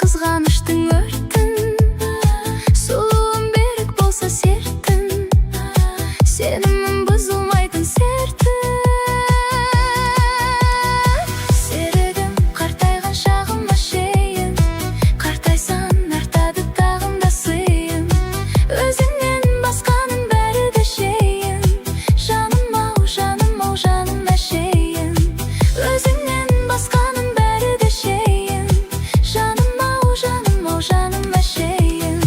қызғаныштың өртін, сұлуым берік болса сертін, сенімім бұзылмайтын сертін. Серігім қартайған шағыма шейін, қартайсан артады тағында сыйын. Өзіңнен басқаның бәрі де шейін, жаным ау, жаным ау, жаным әшейін. Өзіңнен басқаның бәрі де шейін, жаным ау, жаным ау, жаным әшейін.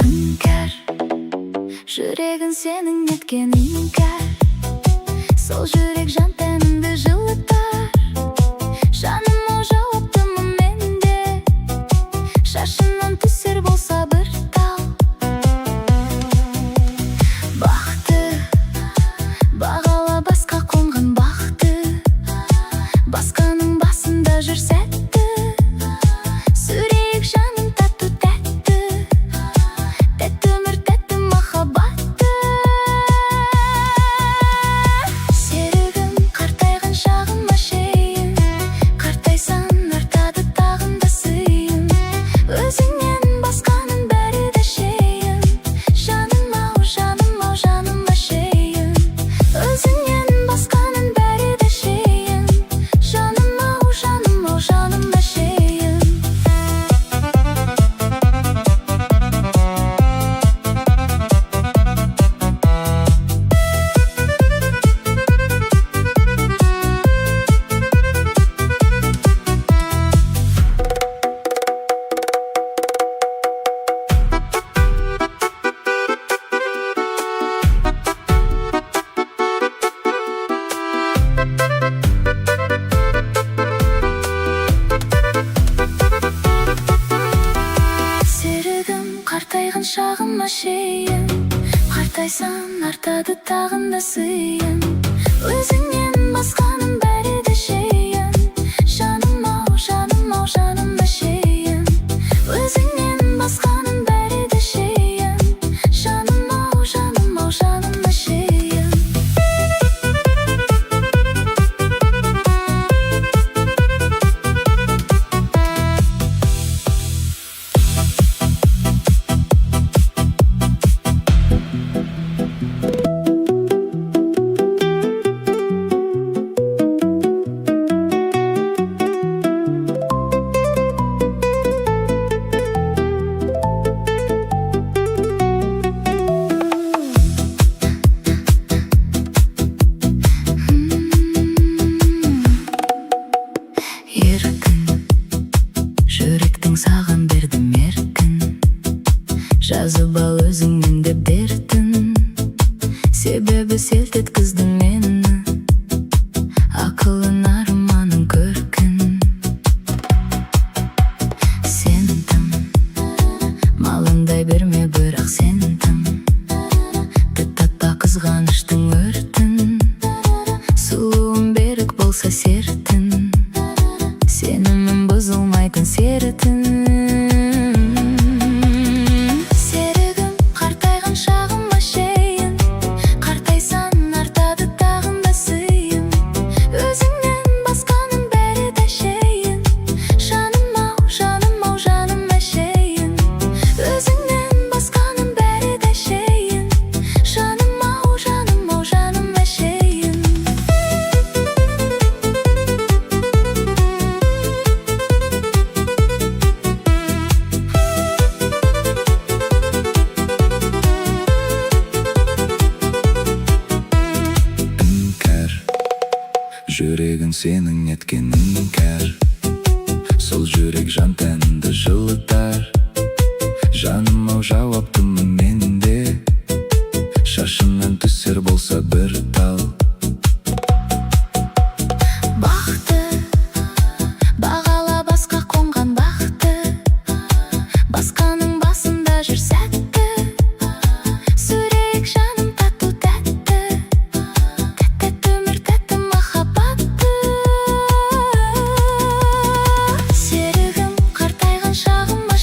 Іңкәр, жүрегін сенің неткен іңкәр, сол жүрек жан тәнімді жылытар. Жаным ау, жауаптымын мен де, шашымнан түсер болса бір тал. Бақты бағала басқа қонған бақты, басқаның басында жүр сәтті. Сүрейік жаным тату тәтті, тәтті өмір, тәтті махаббатты. Серігім қартайған шағыма шейін, қартайсан артады тағында сыйын. Өзіңнен басқаның бәрі де шейін, жаным ау, жаным ау, жаным әшейін. Өзіңнен басқаның бәрі де шейін, жаным ау, жаным ау, жаным әшейін. Серігім қартайған шағыма шейін, қартайсан артады тағында сыйын. Өзіңнен басқаның бәрі де шейін, жаным ау, жаным ау, жаным әшейін. Өзіңнен басқаның бәрі де шейін, жаным ау, жаным ау, жаным әшейін. Еркін, жүректің саған бердім еркін, жазып ал өзіңнен деп дертін. Себебі селт еткізді мені, ақылың арманың көркін. Сен тым, малындай берме бірақ сен тым, татта қызғаныштың өртін, сұлуым берік болса сертін, сенімім бұзылмайтын сертін. Серігім қартайған шағыма шейін, қартайсан артады тағында сыйын. Өзіңнен басқаның бәрі де шейін, жаным ау, жаным ау, жаным әшейін. Өзіңнен басқаның бәрі де шейін, жаным ау, жаным ау, жаным әшейін. Жүрегін сенің неткен іңкәр, сол жүрек жан тәнімді жылытар. Жаным ау, жауаптымын мен де, шашымнан түсер болса бір тал. Бақты бағала басқа қонған бақты, басқаның басында жүр сәтті. Сүрейік жаным тату тәтті, тәтті өмір, тәтті махаббатты. Серігім қартайған шағыма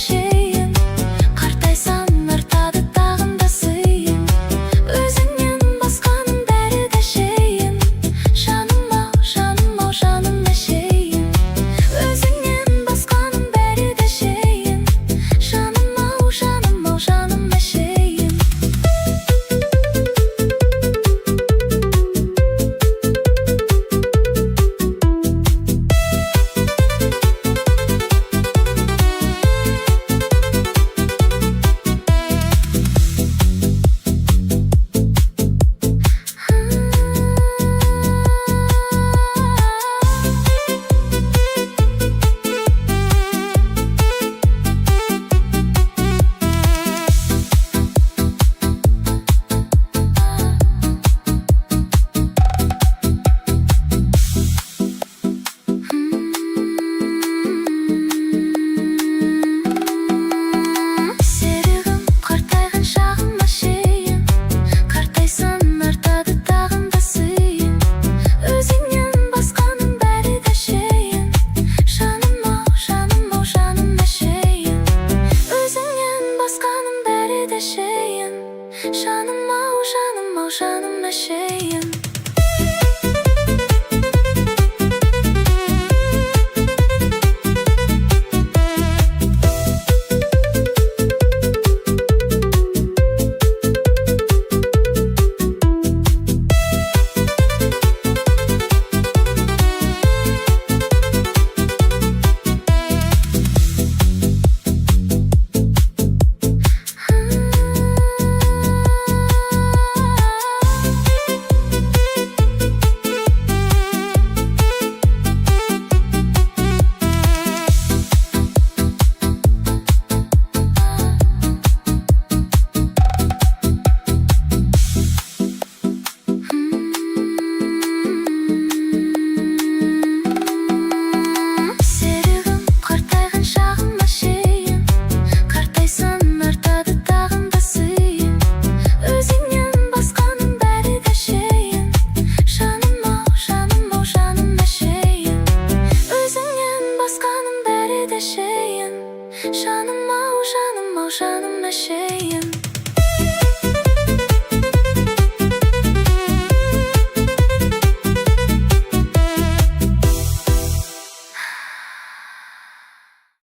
жаным ау жаным әшейін